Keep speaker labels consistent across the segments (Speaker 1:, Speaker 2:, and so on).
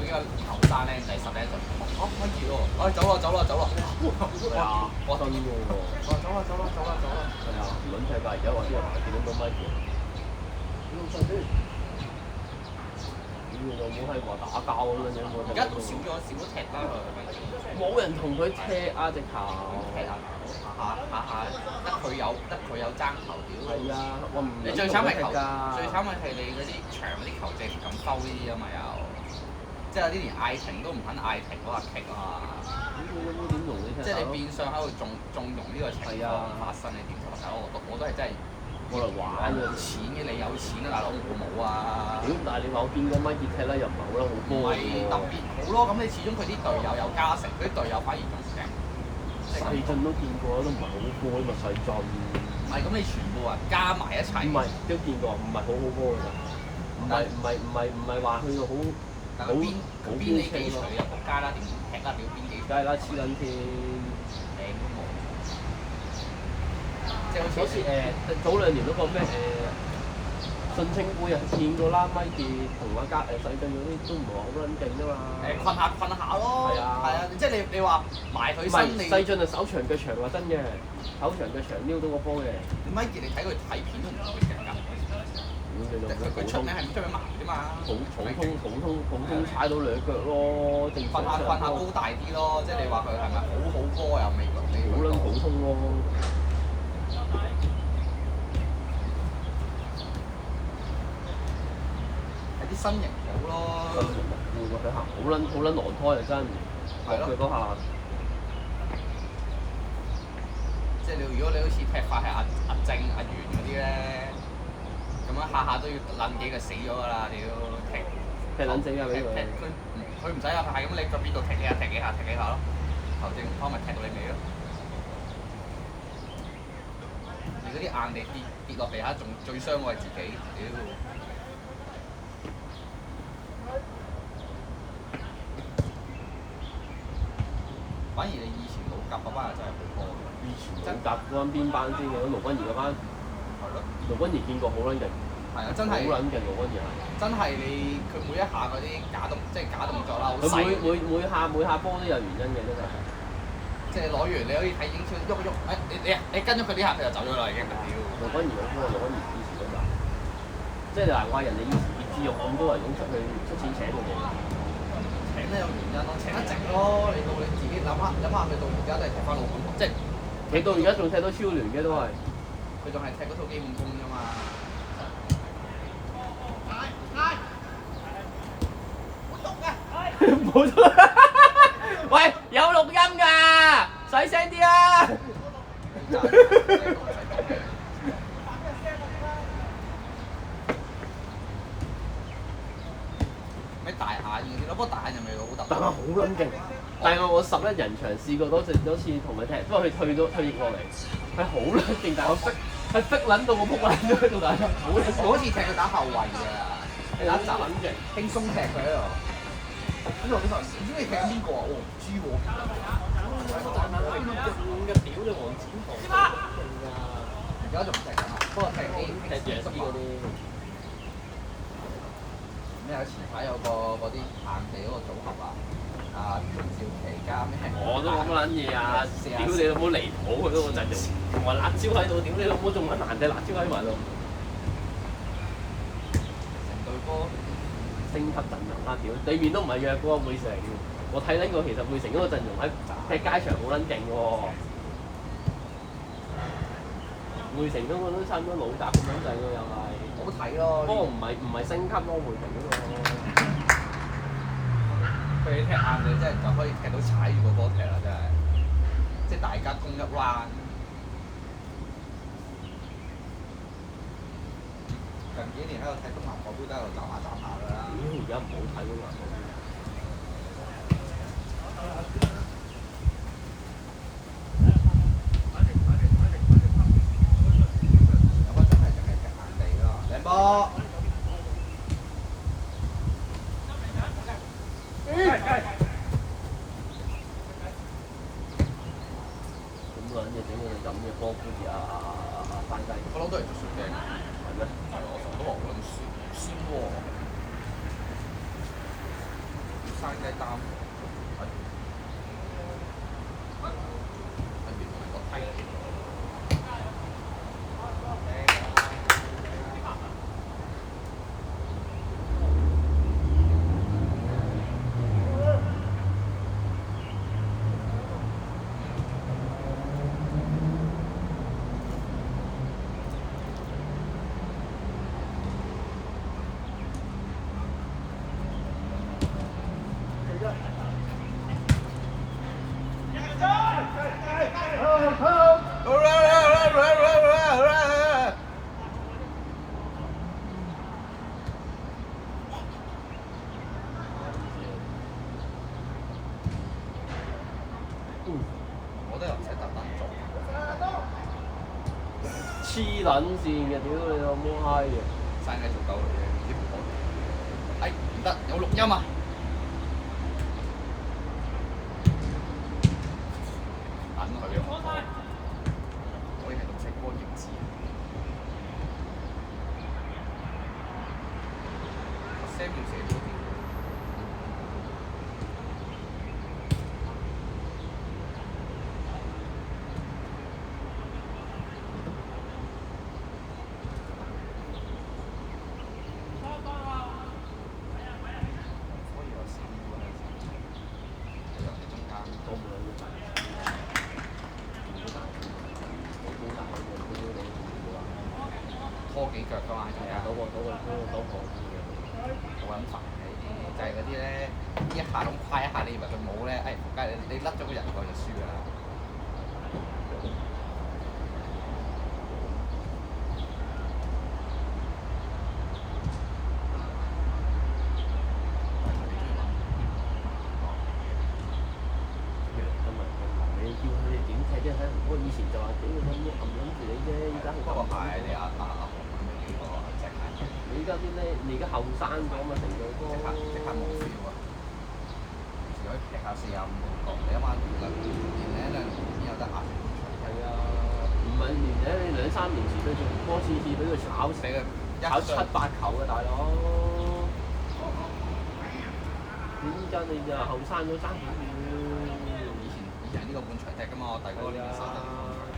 Speaker 1: 幾個後生僆仔10零歲，可以喎，走啦，
Speaker 2: 係啊，
Speaker 1: 我
Speaker 2: 真嘅喎。
Speaker 1: 我走啦，
Speaker 2: 係啊，唔撚踢㗎，而家話啲人話見到多米奇。老細先。屌你老母係話打交咁樣樣，
Speaker 1: 而家都少咗踢啦，
Speaker 2: 冇人同佢踢啊！直頭。
Speaker 1: 踢下得佢有爭球屌。
Speaker 2: 係啊，我唔。
Speaker 1: 你最慘係球，
Speaker 2: 㗎。
Speaker 1: 最慘係你嗰啲長嗰啲球證唔敢收呢啲啊嘛又，即係有啲連嗌停都唔肯嗌停嗰下棘啊嘛。
Speaker 2: 咁你有冇點同你踢？
Speaker 1: 即係你變相喺度縱容呢個情況發生，你點同大佬？我都係真係
Speaker 2: 冇嚟玩嘅。
Speaker 1: 錢嘅你有錢啊，大佬我冇啊。
Speaker 2: 屌！但係你話我見過米傑踢咧，又唔係好得好
Speaker 1: 唔
Speaker 2: 波
Speaker 1: 係特別好咯，咁你始終佢啲隊友有加成，佢啲隊友反而仲勁。
Speaker 2: 細進都見過，都唔係好波嘛細進。
Speaker 1: 唔係咁，你全部人加埋一齊。
Speaker 2: 唔係都見過，唔係好好波㗎咋。唔係話去到好。
Speaker 1: 但係邊你幾錘入仆街啦？點踢啦？屌邊幾錘？
Speaker 2: 梗係啦，黐撚線。
Speaker 1: 頂都冇。即係
Speaker 2: 好似早2年嗰個咩信稱杯啊，見過啦，米傑同阿細進嗰啲都唔係話好撚勁啫嘛。
Speaker 1: 困下咯。係啊，即係你話埋佢身你。
Speaker 2: 細進係手長腳長話真嘅，手長腳長撩到個波嘅。
Speaker 1: 米傑你睇佢睇片都唔會勁㗎。佢出名係出名盲啫嘛。
Speaker 2: 普通踩到2腳咯，正常。
Speaker 1: 困下高大啲咯，即係你話佢係咪好波又未？
Speaker 2: 好撚普通咯。
Speaker 1: 係啲身形好咯。
Speaker 2: 身形會喎，佢行好撚狼胎啊真。係咯。佢嗰下。
Speaker 1: 即係如果你好似踢法係阿正、阿源嗰啲咧，咁樣下都要撚幾個死咗㗎啦！屌
Speaker 2: 踢撚死㗎俾佢。
Speaker 1: 佢唔使啊，係咁你腳邊度踢幾下咯，球證唔咪踢到你尾咯。你嗰啲硬地跌落地下，仲最傷我係自己，屌！反而你以前老甲嗰班人就係好波嘅。
Speaker 2: 以前老甲嗰班邊班先嘅？盧君儀嗰班。
Speaker 1: 係咯。
Speaker 2: 盧君儀見過好撚勁。
Speaker 1: 係啊，真係。好
Speaker 2: 撚勁盧君儀係。真
Speaker 1: 係佢每一下嗰啲假動作啦，好細。
Speaker 2: 佢每下波都有原因嘅，真係。
Speaker 1: 即係攞完你可以睇英超喐一喐，你跟咗佢呢下佢就走咗啦已經。屌！
Speaker 2: 盧君儀好波，盧君儀以前嗰陣。即係難怪人哋以前葉志勇咁多人咁出錢請佢哋。
Speaker 1: 請都有原因咯，請得值咯。你到你自己諗下，佢到而家都係踢翻老本行，即係
Speaker 2: 你到而家仲踢到超聯嘅都係。
Speaker 1: 佢仲係踢嗰套基本功啫嘛。
Speaker 2: 冇錯。喂，有錄音㗎，細聲啲啊！
Speaker 1: 咩大眼嘅啲咯，不過大眼又未好特別。
Speaker 2: 但係好撚勁，但係我11人場試過多次同佢踢，不過佢退役過嚟，係好撚勁，但係我係逼撚到我撲撚咗喺度打。
Speaker 1: 我好似踢佢打後衞㗎，
Speaker 2: 係打雜撚勁，
Speaker 1: 輕鬆踢佢喺度。咁我唔知你踢緊邊個啊？我唔知喎。
Speaker 2: 嘅屌你黃展豪，
Speaker 1: 而家仲踢緊啊？不過踢
Speaker 2: 踢嗰啲。
Speaker 1: 咩有前排有個嗰啲硬地嗰個組合啊，趙琪加咩？
Speaker 2: 我都冇乜撚嘢啊！屌你老母離譜佢嗰個陣容，同埋辣椒喺度，屌你老母仲揾難隻辣椒喺埋度。
Speaker 1: 成隊波
Speaker 2: 升級陣容啦，屌對面都唔係弱嗰個貝城，我睇撚過其實貝城嗰個陣容喺踢街場好撚勁喎。貝城嗰個都差唔多老雜咁樣滯喎，又係。
Speaker 1: 好睇咯。
Speaker 2: 不過唔係升級咯，貝城嗰個。
Speaker 1: 佢哋踢硬地真係就可以踢到踩住個波踢啦，真係。即係大家攻一 round。近幾年喺度睇東南亞杯都喺度斬下㗎啦。
Speaker 2: 而家唔好睇東南亞杯。
Speaker 1: 有乜真係淨係踢硬地㗎啦？靚波。
Speaker 2: 咁撚嘢整到咁嘅波，好似番雞。
Speaker 1: 我諗都係做水鏡。
Speaker 2: 係咩？
Speaker 1: 係我成日都話我諗酸喎。
Speaker 2: 酸
Speaker 1: 生雞擔，原來個梯橋。我都又唔使特登做，
Speaker 2: 黐撚線嘅，屌你老母閪嘅！
Speaker 1: 生雞做夠嚟嘅，唔知唔好。哎，唔得，有錄音啊！等佢啊！我哋係綠色光耀字。Samuel 寫多啲。拖幾腳㗎嘛，係啊，
Speaker 2: 嗰個
Speaker 1: 好撚煩嘅，就係嗰啲咧，一下咁跨一下，你以為佢冇咧，哎，仆街你甩咗個人過就輸㗎啦。
Speaker 2: 你叫佢哋點踢啫？我以前就話屌你老母冚撚住你啫，依家
Speaker 1: 不過係你阿紅咁樣幾個隻眼，
Speaker 2: 你而家啲咧，你而家後生咗嘛，成隊波
Speaker 1: 即刻冇 feel 啊！只可以劈下45個角，你諗下2年邊有得壓？
Speaker 2: 係啊，唔係年咧，你2、3年前對住波次次俾佢炒死，
Speaker 1: 俾佢
Speaker 2: 炒7、8球嘅大佬。點解你就後生咗爭幾遠？
Speaker 1: 以前呢個半場踢㗎嘛，我第嗰個年3得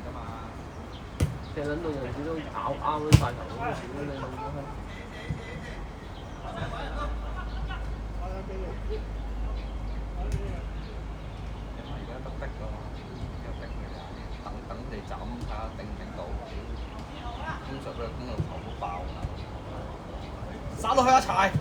Speaker 1: 㗎嘛。
Speaker 2: 踢撚到有陣時都咬啱咗晒頭嗰啲少你老母閪！
Speaker 1: 而家得逼㗎嘛，有逼嘅咋？等你斬睇下頂唔頂到。通常俾佢攻到頭都爆啦。殺落去啊柴！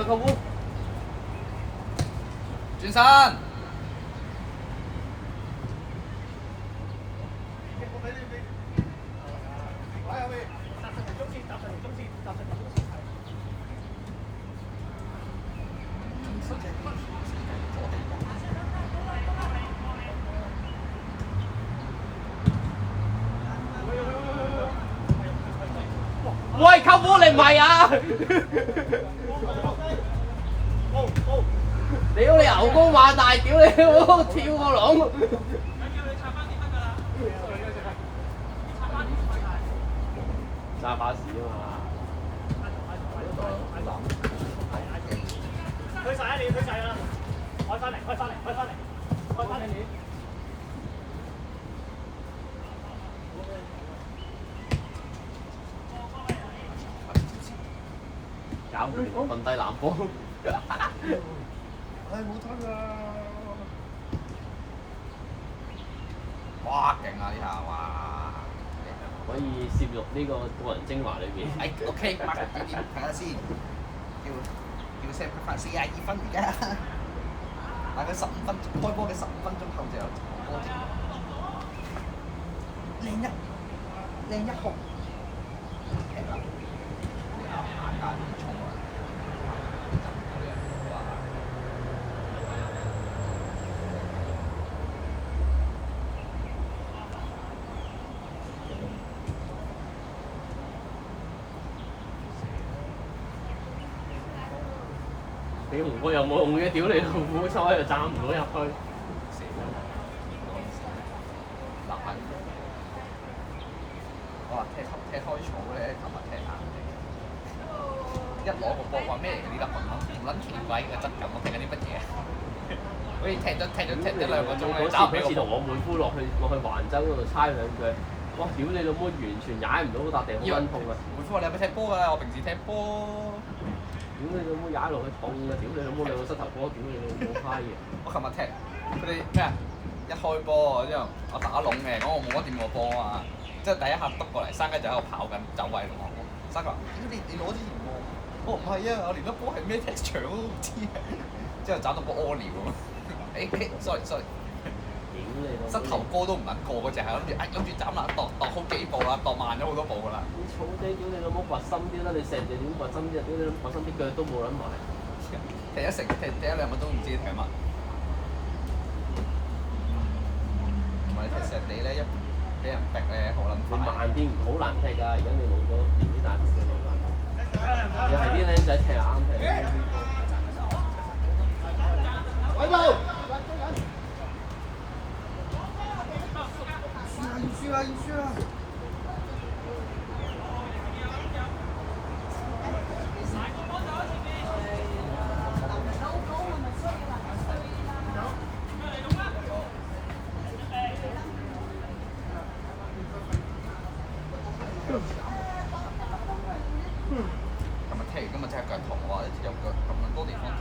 Speaker 2: 喂，舅父，
Speaker 1: 轉身。
Speaker 2: 喂，舅父你唔係啊？屌你牛高馬大，屌你老母跳個籠！揸巴士啊嘛！
Speaker 3: 推晒你推晒啦！開翻嚟，開翻嚟，開翻嚟，開翻嚟你。
Speaker 2: 搞唔掂，瞓低藍波。
Speaker 1: 唉，冇推啊！哇，勁啊！呢下哇！
Speaker 2: 可以攝入呢個個人精華裏面。
Speaker 1: OK，睇下先。叫 set 翻42分而家，大概15分鐘，開波嘅15分鐘後就有波添。靚一號。係啦。下家啲衝啊！
Speaker 2: 你紅波有冇用嘅？屌你老母，抽又斬唔到入去。
Speaker 1: 難。我話踢開草咧，琴日踢硬地。一攞個波話咩嚟㗎？呢粒咁撚奇怪嘅質感，我踢緊啲乜嘢？好似踢咗2個鐘咧，
Speaker 2: 嗰次同我妹夫落去環州嗰度猜兩腳，哇！屌你老母，完全踩唔到嗰笪地，好撚痛啊！
Speaker 1: 妹夫話你有冇踢波㗎？我平時踢波。
Speaker 2: 屌你老母踩落去痛啊！屌你老母兩個膝頭哥，屌你老母閪嘅！
Speaker 1: 我琴日踢佢哋咩啊？一開波之後，我打籠嘅，咁我冇乜掂過波啊嘛。之後第一下篤過嚟，生雞就喺度跑緊走位同我。生雞話：你攞之前喎？我唔係啊，我連粒波係咩 texture 都唔知啊。之後找到個屙尿啊！sorry。
Speaker 2: 屌你老母！
Speaker 1: 膝頭哥都唔撚過嗰隻，係諗住斬啦，踱好幾步啦，踱慢咗好多步㗎啦。
Speaker 2: 你草地屌你老母掘深啲啦！你成隻點掘深啲啊？屌你掘深啲腳都冇撚埋。
Speaker 1: 踢一兩個鐘唔知踢乜。唔係踢石地咧，一俾人逼咧好撚
Speaker 2: 你
Speaker 1: 快。
Speaker 2: 慢啲好難踢㗎，而家你冇咗年紀大嘅老闆。又係啲僆仔踢啱踢。
Speaker 3: 喂步！
Speaker 1: 要輸啦！今日踢腳痛喎，有腳咁撚多地方痛。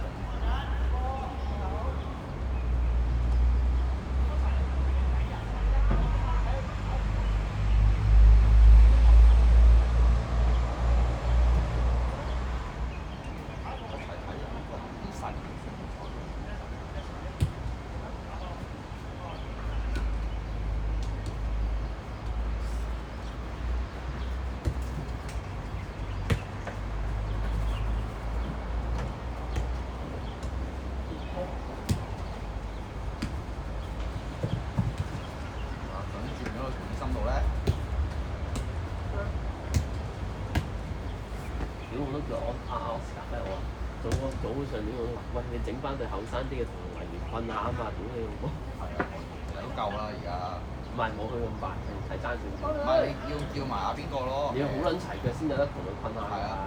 Speaker 2: 早上年我都話：喂，你整翻對後生啲嘅同維園困下啊嘛！屌你老母！
Speaker 1: 係啊，都夠啦而家。
Speaker 2: 唔係冇佢咁快，係爭少少。
Speaker 1: 唔係你叫埋阿邊個咯？
Speaker 2: 你要好撚齊腳先有得同佢困下。
Speaker 1: 係啊。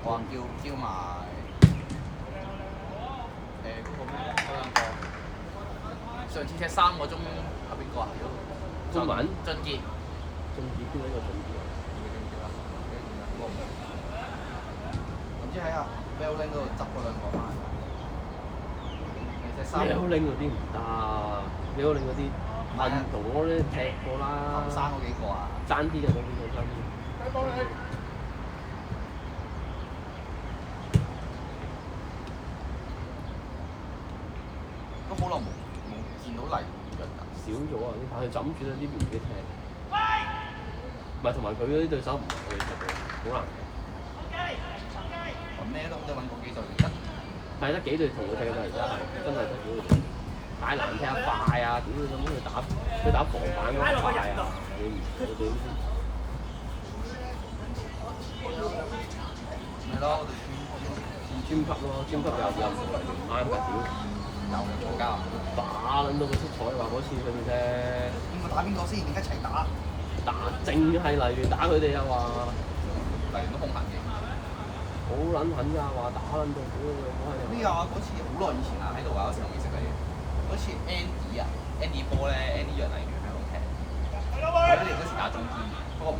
Speaker 1: 我話叫埋嗰個咩？嗰兩個。上次踢3個鐘，係邊個啊？
Speaker 2: 中文。
Speaker 1: 俊傑。
Speaker 2: 俊傑邊一個俊傑啊？
Speaker 1: 唔知喺阿 Bellling 嗰度執嗰兩個翻嚟。
Speaker 2: Bellling嗰啲唔得，Bellling嗰啲運動嗰啲踢過啦。
Speaker 1: 後生嗰幾個啊？
Speaker 2: 爭啲就嗰邊個爭啲。啲牌，佢就咁住喺呢邊自己踢。唔係同埋佢嗰啲對手唔係佢哋踢嘅，好難踢。
Speaker 1: 咁咩都揾過幾隊得。
Speaker 2: 係得幾隊同佢踢嘅啫，而家係真係得幾隊。太難踢啊快啊！屌你咁佢打防反嗰個快啊！你唔我哋
Speaker 1: 係咯，我哋
Speaker 2: 專級咯，專級又唔啱㗎屌！
Speaker 1: 又嘈交。
Speaker 2: 打撚到佢出彩話嗰次佢哋啫。
Speaker 1: 邊個打邊個先？一齊打。
Speaker 2: 打淨係例如打佢哋啊話。
Speaker 1: 例如都兇狠嘅。
Speaker 2: 好撚狠㗎，話打撚到屌你老母喺度。
Speaker 1: 呢個嗰次好耐以前啊，喺度啊，嗰時我未識你。嗰次 Andy 啊 ，Andy 波咧 ，Andy 約黎喺度踢。佢哋嗰時打中堅，不過唔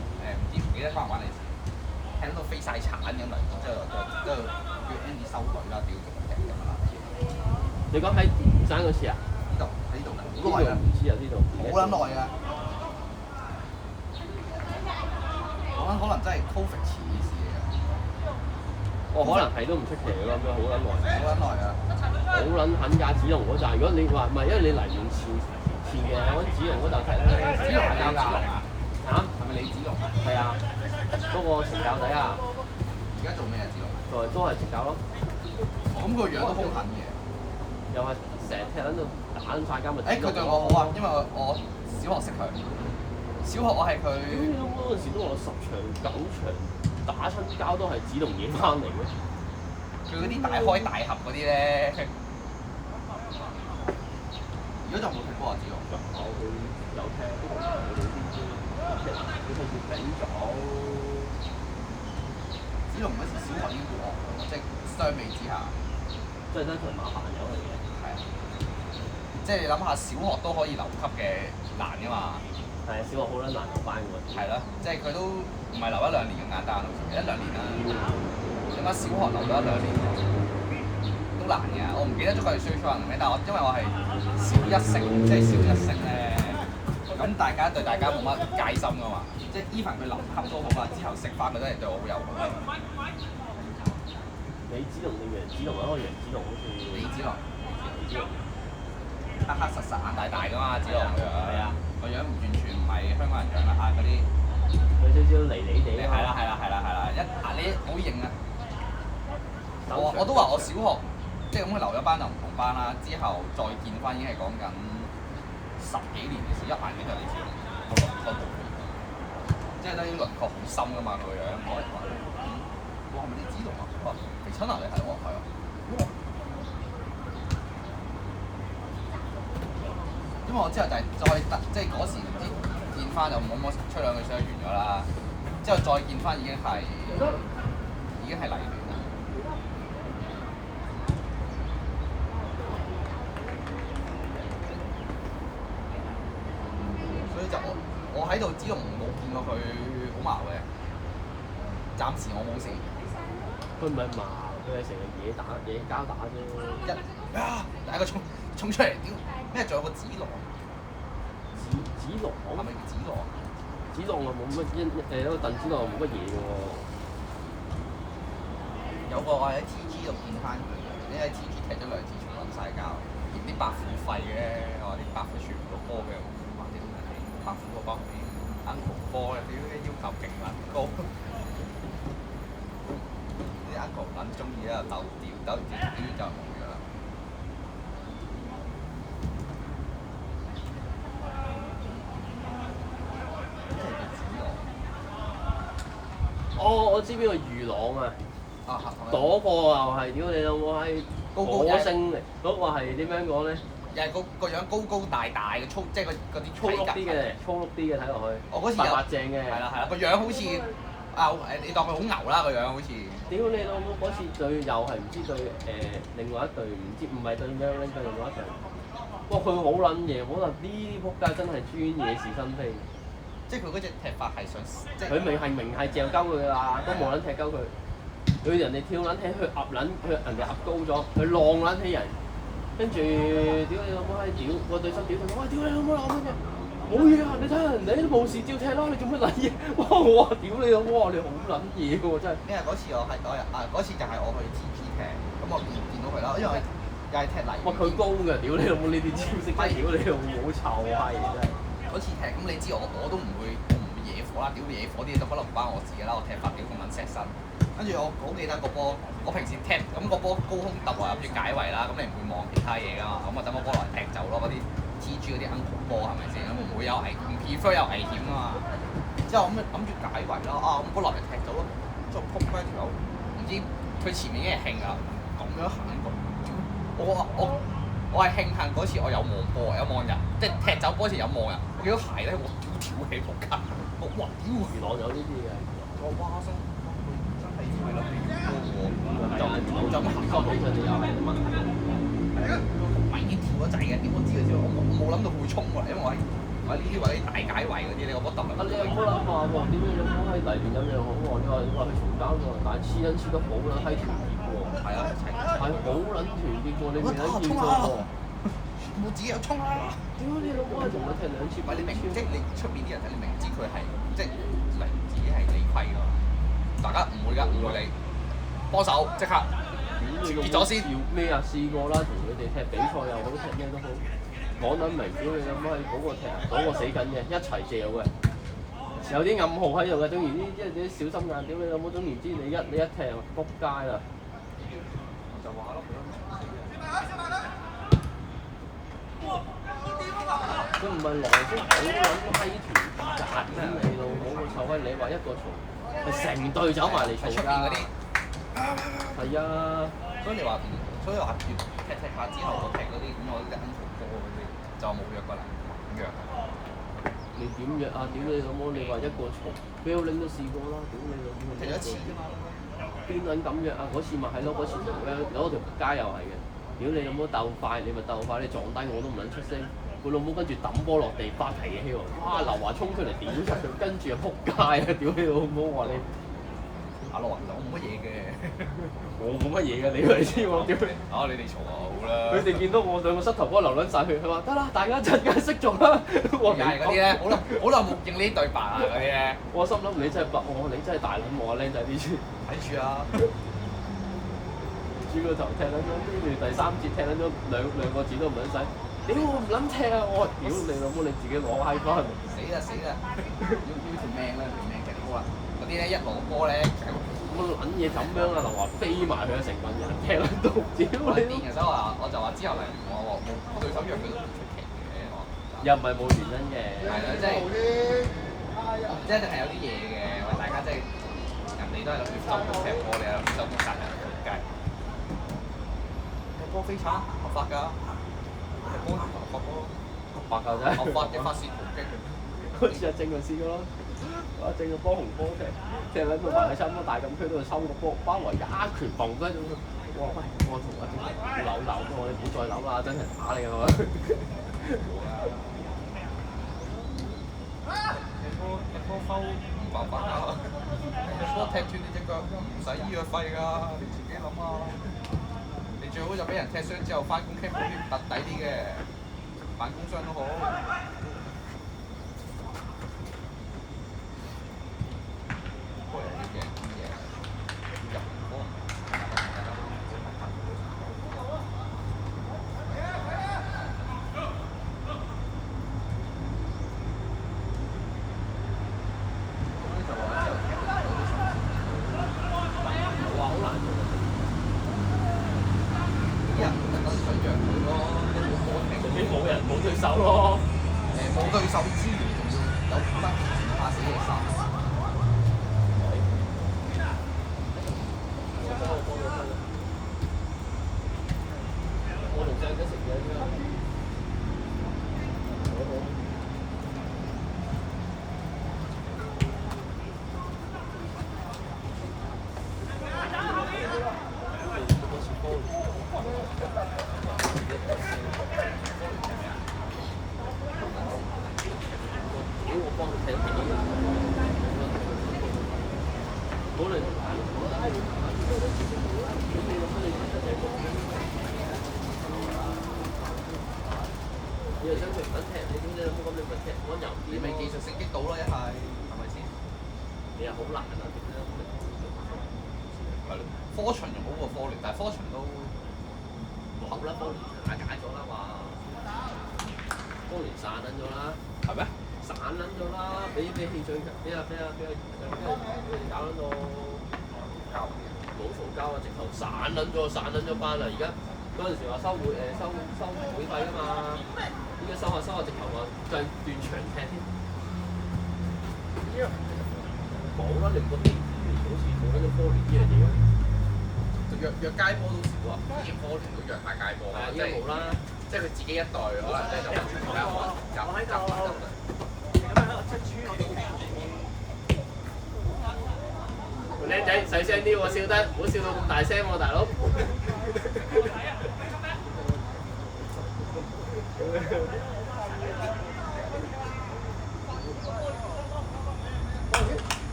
Speaker 1: 記得關唔關你事。踢到飛晒鏟咁嚟，之後叫 Andy 收隊啦，屌做乜踢咁啊！
Speaker 2: 你講喺吳生嗰次啊？
Speaker 1: 呢度喺呢度
Speaker 2: 好耐啊！唔知啊呢度。
Speaker 1: 好撚耐啊！講緊可能真係 Covid 前嘅事嚟㗎。
Speaker 2: 可能係都唔出奇咯，咁樣好撚耐。
Speaker 1: 好撚耐啊！
Speaker 2: 好撚狠㗎，子龍嗰陣。如果你話唔係，因為你嚟完前嘅，我子龍嗰陣踢咧，
Speaker 1: 子龍係教㗎。
Speaker 2: 嚇？
Speaker 1: 係咪李子龍啊？
Speaker 2: 係啊，嗰個懲教仔啊。
Speaker 1: 而家做咩啊？子龍？
Speaker 2: 都係懲教咯。
Speaker 1: 咁個樣都兇狠嘅。
Speaker 2: 又係成日踢撚到打撚晒交咪。
Speaker 1: 佢對我好啊，因為我小學識佢。小學我係佢。
Speaker 2: 屌你老母嗰陣時都話10場9場打親交都係子龍贏翻嚟嘅。
Speaker 1: 佢嗰啲大開大合嗰啲咧。而家就冇踢波啊，子龍。
Speaker 2: 有踢，不過佢哋啲佢係月餅組。
Speaker 1: 子龍嗰時小學已經好惡，即係相比之下。
Speaker 2: 即係得條麻煩友嚟嘅。
Speaker 1: 係啊。即係你諗下，小學都可以留級嘅難㗎嘛。
Speaker 2: 係啊，小學好撚難留班㗎喎。
Speaker 1: 係咯，即係佢都唔係留1-2年咁簡單，好似1-2年啦。點解小學留咗1-2年都難嘅？我唔記得咗佢係 search 人咩，但係因為我係小一升，即係小一升咧，咁大家對大家冇乜戒心㗎嘛。即係 even 佢留級都好啦，之後食翻佢都係對我好友好。
Speaker 2: 李子龍定楊子龍啊？嗰個楊子龍好似。
Speaker 1: 李子龍。黑黑實實眼大大㗎嘛，子龍個樣。
Speaker 2: 係啊。
Speaker 1: 個樣完全唔係香港人樣啦，嗰啲。
Speaker 2: 有少少離離地。
Speaker 1: 係啦，一你好型啊！我都話我小學即係咁，佢留咗班就唔同班啦，之後再見翻已經係講緊10幾年嘅事，1-2年就李子龍，即係咧啲輪廓好深㗎嘛，佢個樣。哇，係咪李子龍啊？哇，肥親啊你係喎，係啊。因為我之後就係再即係嗰時唔知見翻就冇乜吹兩句水就完咗啦，之後再見翻已經係黎聯啦。所以就我喺度，子龍冇見過佢好矛嘅，暫時我冇事。
Speaker 2: 佢唔係矛，佢係成日野交打啫。
Speaker 1: 第一個衝出嚟，屌咩？仲有個子龍。
Speaker 2: 子龍
Speaker 1: 係咪叫子龍？
Speaker 2: 子龍啊冇乜嗰個鄧子龍冇乜嘢嘅喎。
Speaker 1: 有個我喺 TG 度見翻佢嘅，你喺 TG 踢咗2次，全撚晒交，嫌啲白虎廢嘅，我話啲白虎傳唔到波嘅，或者白虎個波，uncle 波嘅，屌啲要求勁撚高，啲 uncle 撚中意喺度鬥屌就冇咗啦。
Speaker 2: 哦，我知邊個魚朗啊！嗰個又係屌你老母閪火星嚟，嗰個係點樣講咧？
Speaker 1: 又係個樣高高大大嘅粗，即係嗰啲
Speaker 2: 粗碌啲嘅睇落去。
Speaker 1: 我嗰時
Speaker 2: 白淨嘅。
Speaker 1: 係啦，個樣好似你當佢好牛啦個樣好似。
Speaker 2: 屌你老母！嗰次對又係唔知對另外一隊唔係對咩拎對另外一隊。哇！佢好撚嘢，我話呢啲仆街真係專惹是生非。
Speaker 1: 即係佢嗰隻踢法係想，即係
Speaker 2: 佢明係嚼鳩佢㗎啦，都冇撚踢鳩佢。佢人哋跳撚起，佢人哋壓高咗，佢浪撚起人，跟住屌你老母閪屌個對手屌佢，哇！屌你老母鬧乜嘢？冇嘢啊！你睇下人哋都冇事照踢啦，你做乜撚嘢？哇！我話屌你老母，你好撚嘢喎真係。
Speaker 1: 因為嗰次嗰次就係我去 TG 踢，咁我見到佢啦，因為又係踢黎。
Speaker 2: 哇！佢高㗎，屌你老母！呢啲招式真係屌你老母臭閪真係。
Speaker 1: 嗰次踢，咁你知我都唔會惹火啦，屌你惹火啲嘢都可能唔關我事㗎啦，我踢法屌咁撚錫身。跟住我好記得個波，我平時踢咁個波高空揼啊，諗住解圍啦，咁你唔會望其他嘢㗎嘛，咁啊等個波落嚟踢走咯，嗰啲 TG 嗰啲 uncle 波係咪先？咁唔會有危，唔 prefer 有危險啊嘛。之後咁諗住解圍啦，咁波落嚟踢走咯，之後撲街條友，唔知佢前面已經係興㗎，咁樣行過，我係慶幸嗰次我有望波，有望人，即係踢走波時有望人，我見到鞋咧，我屌跳起仆街，我哇屌！
Speaker 2: 元朗有呢啲嘅，
Speaker 1: 我哇心，真係以為諗住波喎，
Speaker 2: 就咁行過起上嚟又係乜？
Speaker 1: 我已經跳咗滯嘅，點我知嘅時候，我冇諗到佢會衝過嚟，因為我喺呢啲位大解圍嗰啲，你個波揼嚟。
Speaker 2: 你有冇諗下喎？點解你冇喺黎邊咁樣好喎？你話去松江喎，但係黐撚黐得好撚閪團結喎。
Speaker 1: 係啊，一齊。
Speaker 2: 係好撚團結喎，你未撚見過喎？
Speaker 1: 冇自己有衝啊！
Speaker 2: 屌你老母係同我踢2次，
Speaker 1: 唔係你明，即係你出面啲人睇你明知佢係即係明自己係理虧㗎嘛，大家唔會㗎，唔會你幫手即刻結咗先。
Speaker 2: 要咩啊？試過啦，同佢哋踢比賽又好，踢咩都好，講得明。屌你老母係嗰個踢，嗰個死緊嘅，一齊嚼嘅。有啲暗號喺度嘅，總言之，即係啲小心眼。屌你老母，總言之，你一踢仆街啦！
Speaker 1: 就話咯，
Speaker 2: 佢唔係來先好撚閪團結咩？你老母個臭閪！你話一個嘈，係成隊走埋嚟嘈
Speaker 1: 出面嗰啲。
Speaker 2: 係啊，
Speaker 1: 所以話踢下之後，我踢嗰啲咁我啲 uncle 波嗰啲就冇約過啦，唔約。
Speaker 2: 你點約啊？屌你老母！你話一個嘈，標領都試過啦！屌你老母！
Speaker 1: 踢咗一次啫嘛。
Speaker 2: 邊撚咁約啊？嗰次咪係咯，嗰次同佢攞條街又係嘅。屌你老母鬥快，你咪鬥快，你撞低我都唔撚出聲。佢老母跟住抌波落地發脾氣喎！哇！劉華衝出嚟屌出佢，跟住就撲街啊！屌你老母！我話你。
Speaker 1: 阿樂話我冇乜嘢嘅，
Speaker 2: 我冇乜嘢嘅，你嚟先喎！屌你！
Speaker 1: 你哋嘈啊好啦。
Speaker 2: 佢哋見到我兩個膝頭哥流撚晒血，佢話得啦，大家陣間識做啦。我
Speaker 1: 係嗰啲咧，好耐冇見呢啲對白啊嗰啲咧。
Speaker 2: 我心諗你真係不我，你真係大撚我啊！僆仔呢次
Speaker 1: 睇住啊！
Speaker 2: 轉個頭踢撚咗，跟住第3節踢撚咗兩個字都唔撚使。屌我唔撚踢啊！我屌你老母，你自己攞閪翻。
Speaker 1: 死啦！要條命啦，條命勁好啊！嗰啲咧一攞波咧，
Speaker 2: 乜撚嘢咁樣啊？劉華飛埋佢成個人踢撚到，屌你！
Speaker 1: 電嘅，所以我就話之後嚟我冇對手約佢都唔出奇嘅，我
Speaker 2: 又唔係冇原因嘅。
Speaker 1: 係啦，即係即係一定係有啲嘢嘅，喂大家即係人哋都係諗住收工踢波，你又諗住收工殺人仆街。踢波飛鏟合法㗎，踢波合法咯，
Speaker 2: 白嚿仔。
Speaker 1: 合法嘅發泄途徑。
Speaker 2: 好似阿正就試過咯，阿正個波紅波踢撚到埋喺差唔多大禁區度抽個波，包圍一拳嘣低咗佢。我話喂，我同阿正扭，我哋唔好再扭啦，真係打你㗎嘛！
Speaker 1: 踢波摟唔犯法㗎，踢波踢斷你隻腳唔使醫藥費㗎，你自己諗下。你最好就俾人踢傷之後翻工 keep 啲突底啲嘅，辦公傷都好。
Speaker 2: 冇對手咯，
Speaker 1: 冇對手之餘，仲要有得打死嘅殺。
Speaker 2: 我同張哥食嘢啫。你又想佢唔撚踢你，點解咁你咪踢溫柔啲？
Speaker 1: 你咪技術性擊到咯，一係係咪先？
Speaker 2: 你又好難啊！點解？
Speaker 1: 係咯，科巡仲好過科聯，但係科巡都
Speaker 2: 冇啦，科聯解咗啦嘛，科聯散撚咗啦。
Speaker 1: 係咩？
Speaker 2: 散撚咗啦，俾氣象俾佢哋搞撚到冇嘈交啊！直頭散撚咗班啦！而家嗰陣時話收會費㗎嘛，依家收下直頭話就係斷場踢添。冇啦，你唔覺得好似冇得咗科聯呢樣嘢咩？
Speaker 1: 約街波都少啊，以前科聯都約大街波。
Speaker 2: 係啊，依家冇啦。
Speaker 1: 即係佢自己一隊，可能咧就揾其他揾入。
Speaker 2: 靚仔細聲啲喎，笑得唔好笑到咁大聲喎，大佬。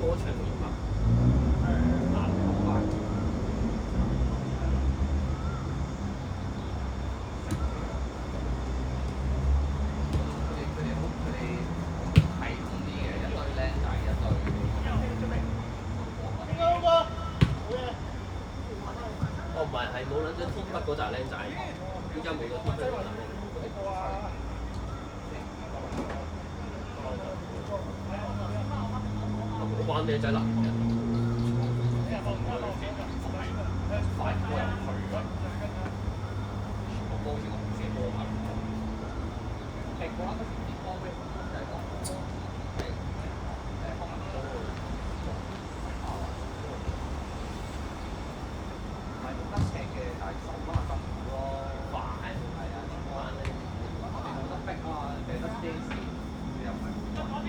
Speaker 2: 波長面嘛。哦，唔係，係冇撚咗天北嗰扎僆仔，依家冇咗天北嗰扎僆仔。嗰班僆仔難嘅。
Speaker 1: 快波入去㗎，全部波好似我唔知波咁。踢波嗰時啲波咩？就係講康文都唔係冇得踢嘅，但係手可能得唔到咯。快係啊，快咧！我哋冇得逼啊，淨係得遮線，又唔係好穩。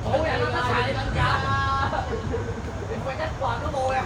Speaker 1: 冇人得齊你咁㗎，你喂一個人都冇嘅。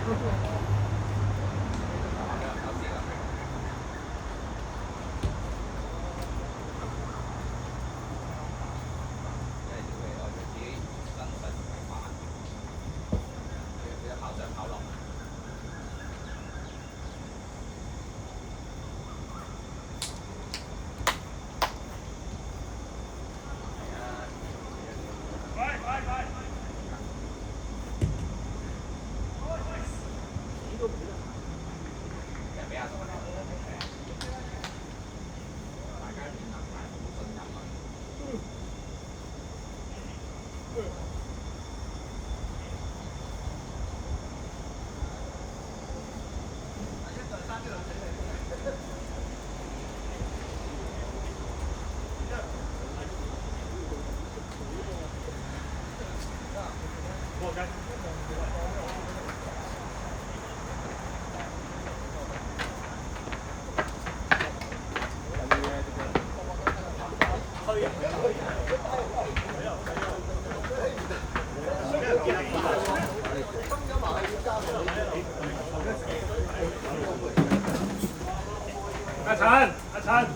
Speaker 3: 阿陳，阿陳，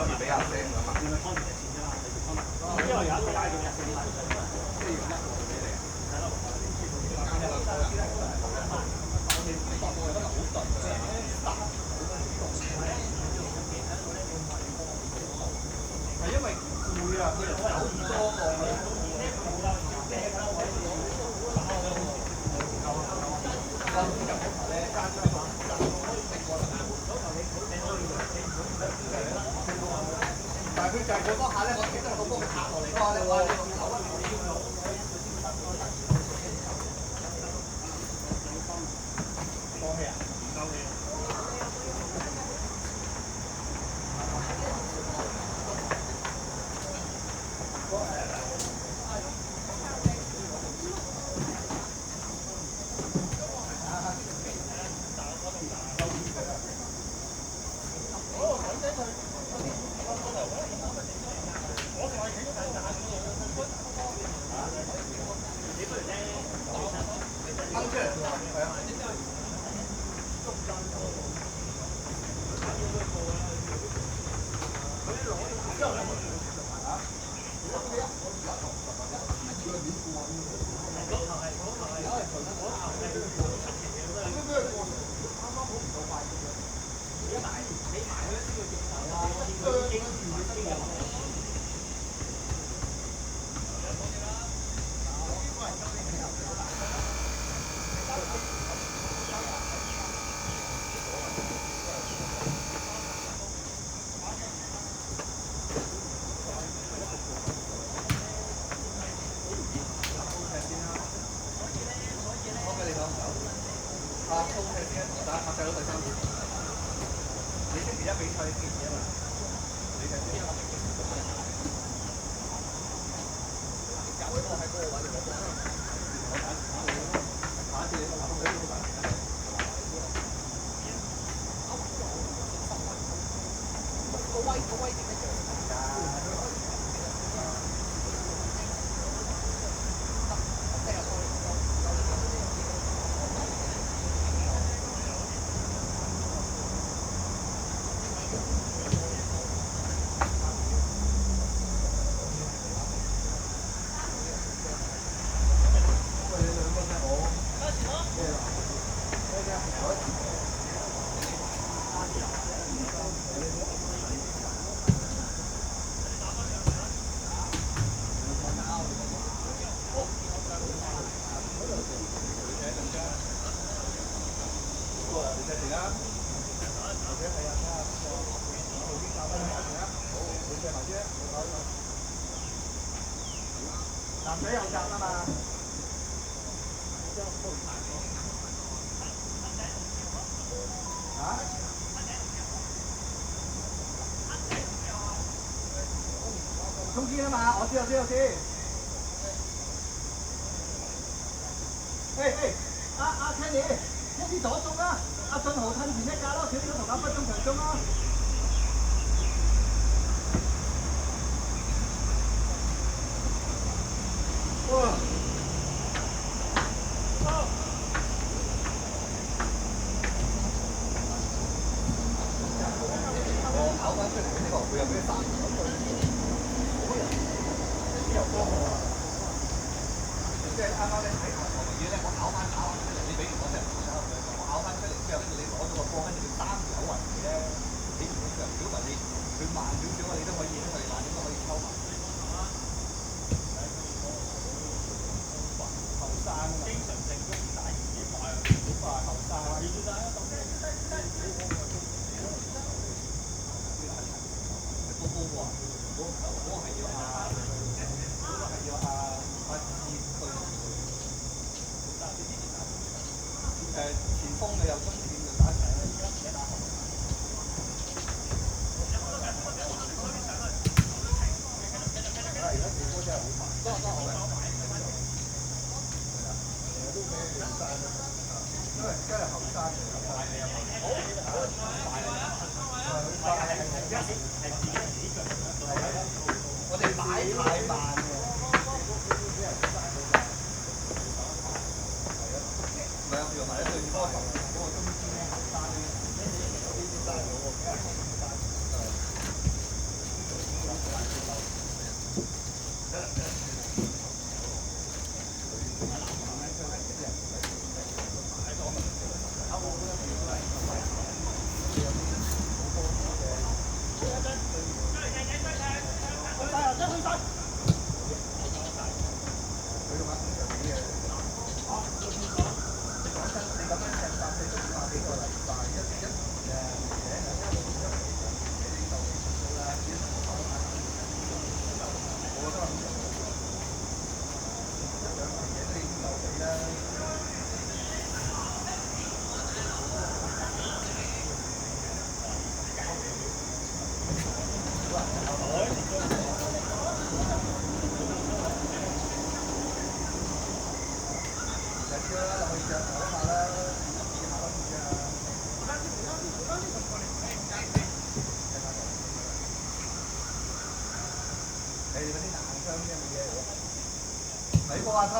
Speaker 1: 時比較醒㗎嘛。
Speaker 3: 因為有一個階段日升啦。
Speaker 1: 係因為攰啊，佢哋走唔多個。但係佢就係嗰嗰下咧，我記得我幫佢拍落嚟嗰下咧，哇！你個頭啊！放氣啊！收氣。男仔有責啊嘛。啊？通知啊嘛，我知。阿 Kenny 左中啦，阿俊豪褪前一格咯，少少同阿不中場中咯。哇！我跑翻出嚟嘅呢個會有咩散？即係啱啱咧睇球場嘅嘢咧，我跑翻出嚟，你比如我真係我跑翻出嚟之後，跟住你攞咗個波，跟住你3條雲嘅咧，你唔會上表為你佢慢少少啊，你都可以，佢慢啲都可以抽埋。後生啊嘛，經常性都唔大幾快啊，好快後生啊，要晒啊，咁高高喎，嗰個係要阿志去。前鋒你又中線就打齊啦，而家打後。而家射波真係好慢。因為真係後生嚟㗎，快你又慢。我哋擺太慢喎。唔係啊，用埋一對波頭。你個阿偷，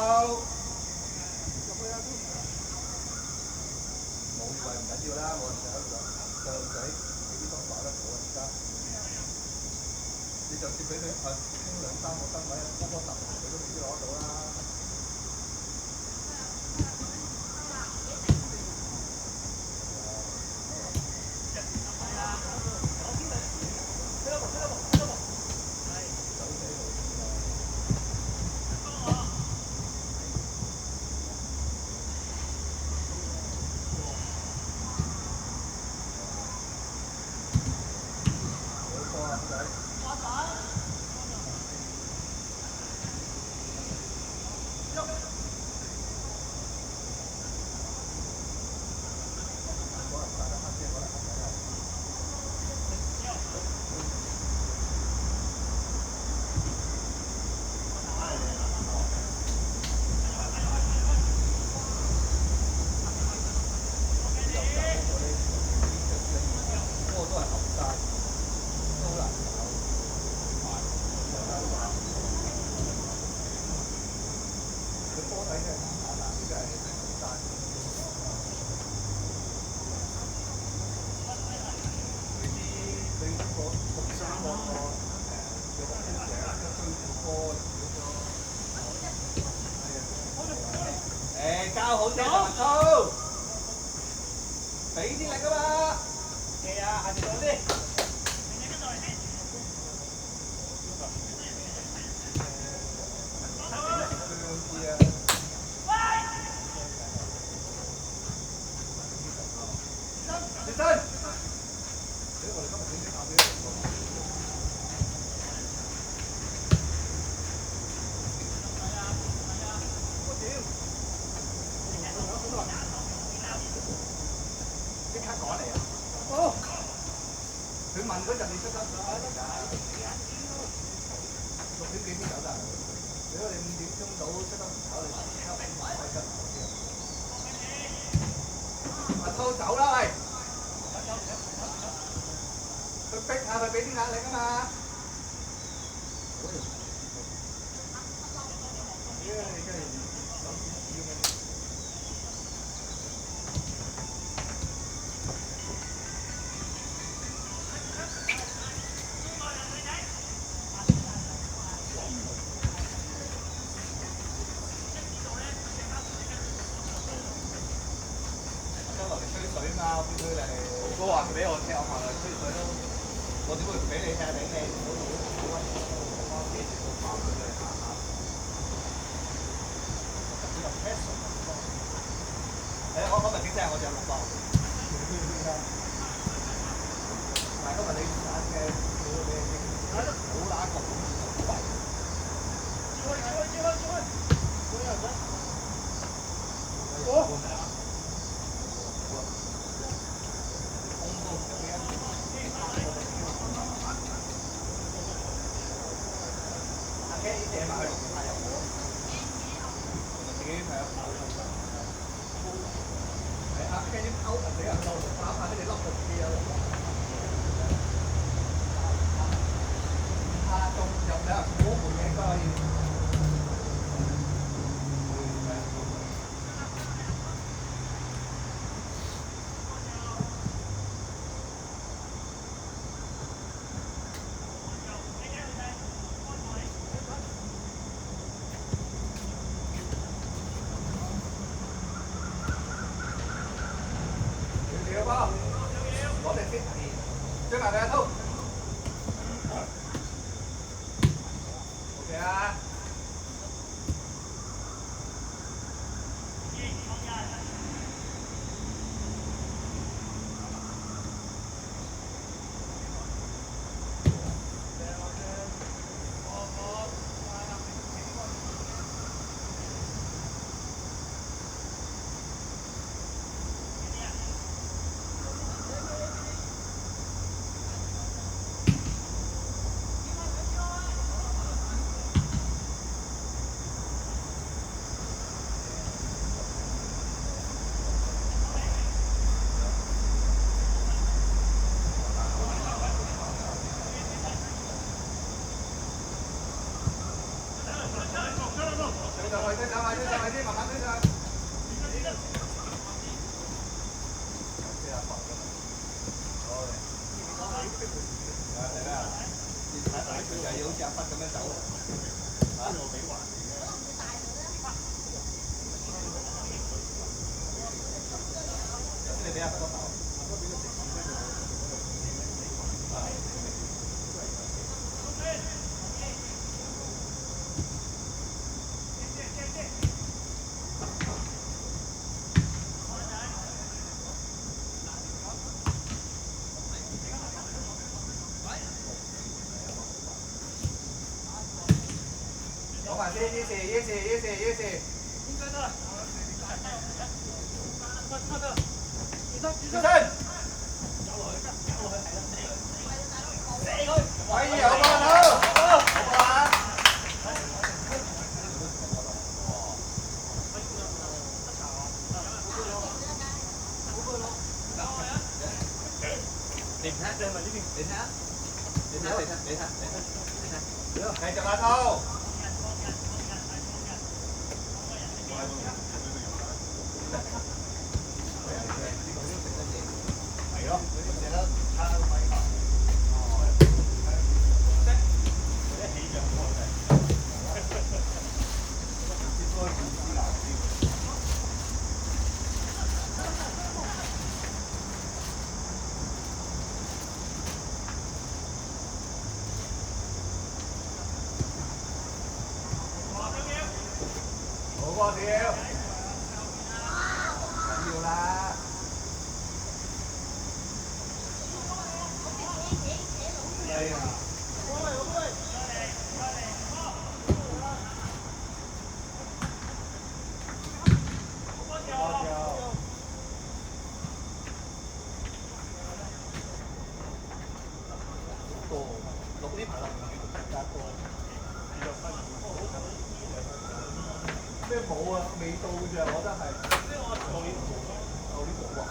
Speaker 1: 冇以為唔緊要啦，我細路仔幾多打得到啊？而家你就算俾佢清2、3個身位，多10佢都未必攞到啦。交好啲啊，操！俾啲力啊嘛！係啊，下次做啲。起身！即刻趕嚟啊！哦，佢問嗰陣你出得6點幾先走㗎？如果你5點鐘到出得唔走，你即刻5點開出唔好啲啊！阿滔走啦喂！佢逼下佢俾啲壓力啊嘛！吹水嘛，我叫佢嚟。哥話佢俾我踢，我話嚟吹水咯。我點會唔俾你踢？俾你，我幾時都爆佢哋下下。我今日幾聲，我就有6包。但係今日你揀嘅，好乸焗，好弊。攞隻先，追埋佢阿滔。OK 啊！攞埋先，easy。起身。可以有個好，好啊！你唔睇？你咪呢邊？你睇啊！你睇。繼續阿滔。係咯，食得差個米飯。好過少，緊要啦。係啊。咩冇啊？未到咋，我覺得係。舊年冇啊？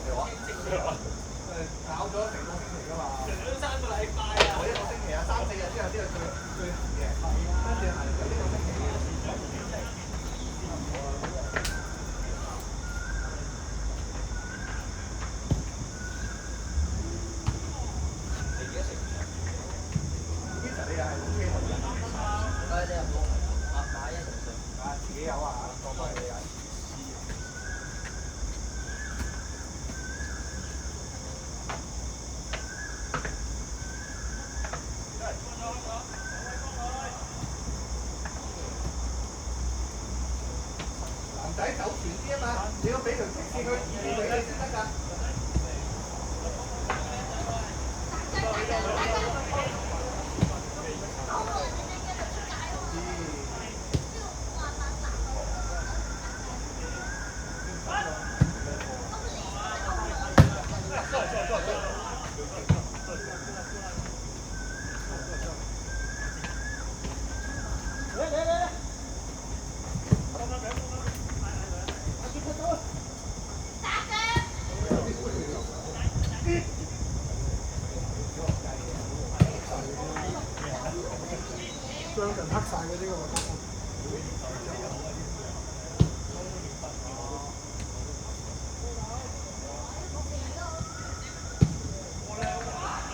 Speaker 1: 咩話？搞咗成個星期㗎嘛。2、3個禮拜啊！我1個星期啊，3、4日之後先係最行嘅。跟住係佢呢個星期。其實你又係冇機會嘅。你又冇買一程上。自己有啊，當翻你啊。男仔走前啲啊嘛，你要俾條直線佢移俾你先得㗎。將近黑晒嘅呢個。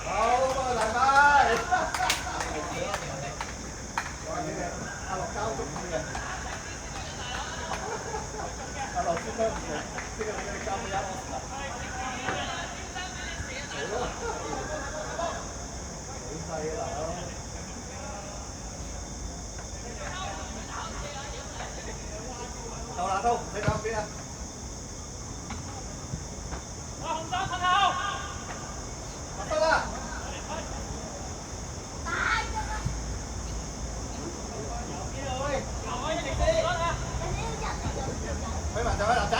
Speaker 1: 好，多謝大家。阿樂交足嘅。阿樂先生唔食，呢個你交一。好細啊！到啦，都你講邊啊？紅衫噴後，得啦。去埋就去男仔。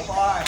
Speaker 1: 拜。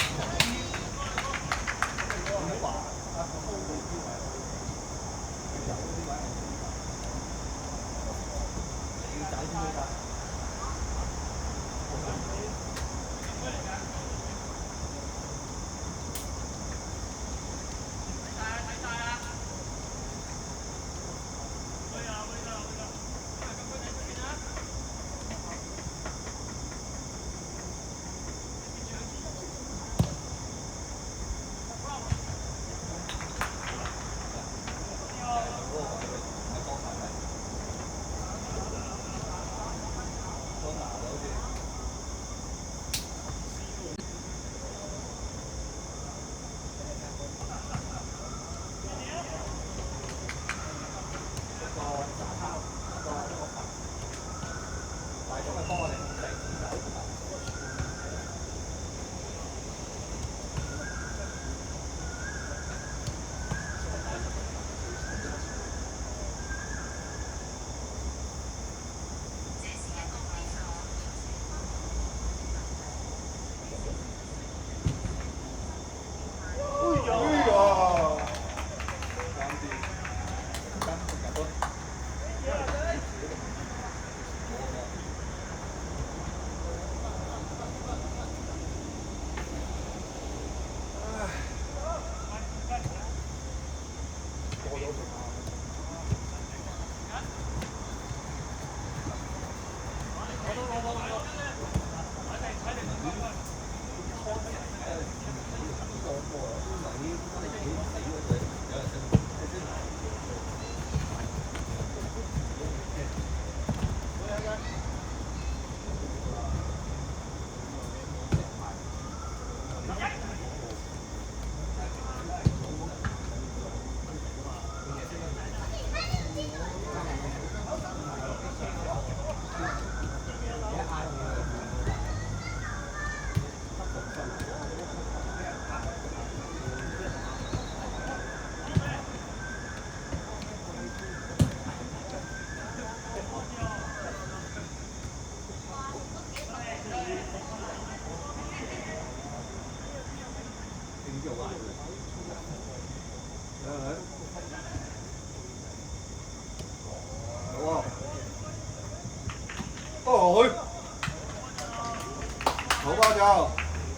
Speaker 4: 好吧就，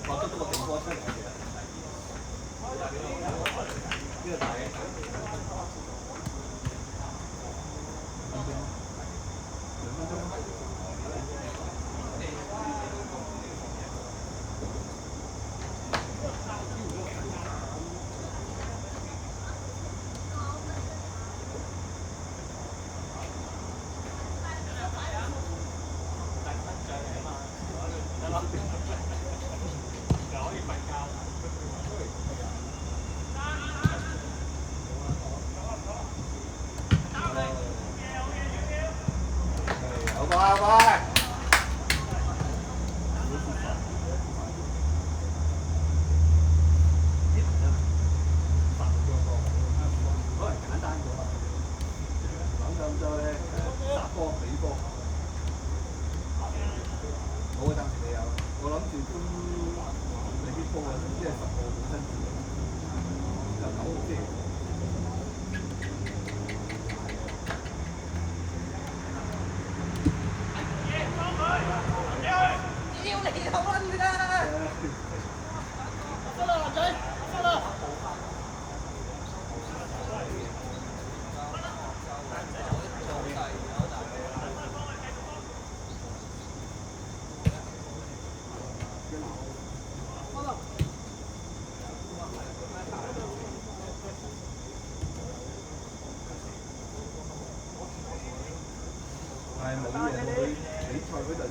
Speaker 4: 我得個頂波出嚟嘅，呢個大嘅。拜拜。可能簡單咗啦，諗咁多咧，殺波死波。冇啊，暫時未有。我諗住都未必波啊，即係10號本身就9號先。係冇嘢，佢比賽嗰陣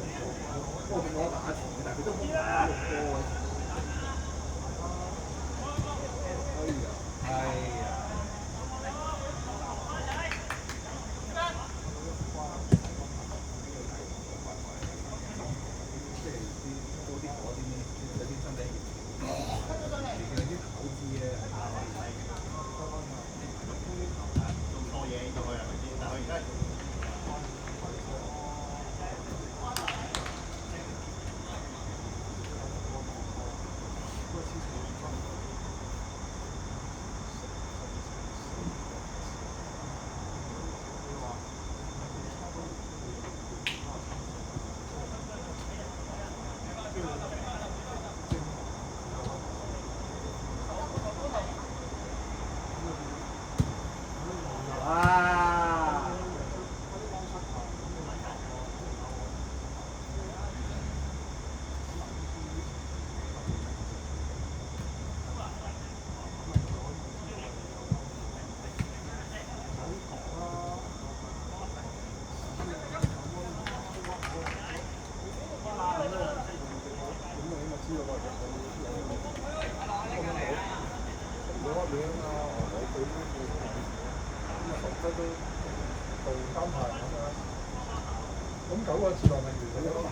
Speaker 4: 波俾我打前嘅，但係佢都冇打入波嘅。哎呀！即係啲多啲嗰啲有啲身體協調，你見啲口資咧係打埋細嘅。做錯嘢就係咪先？但係佢而家。知道我有冇乜樣啊？我對呢個實質都做監排咁啊。咁9個自動係完咗。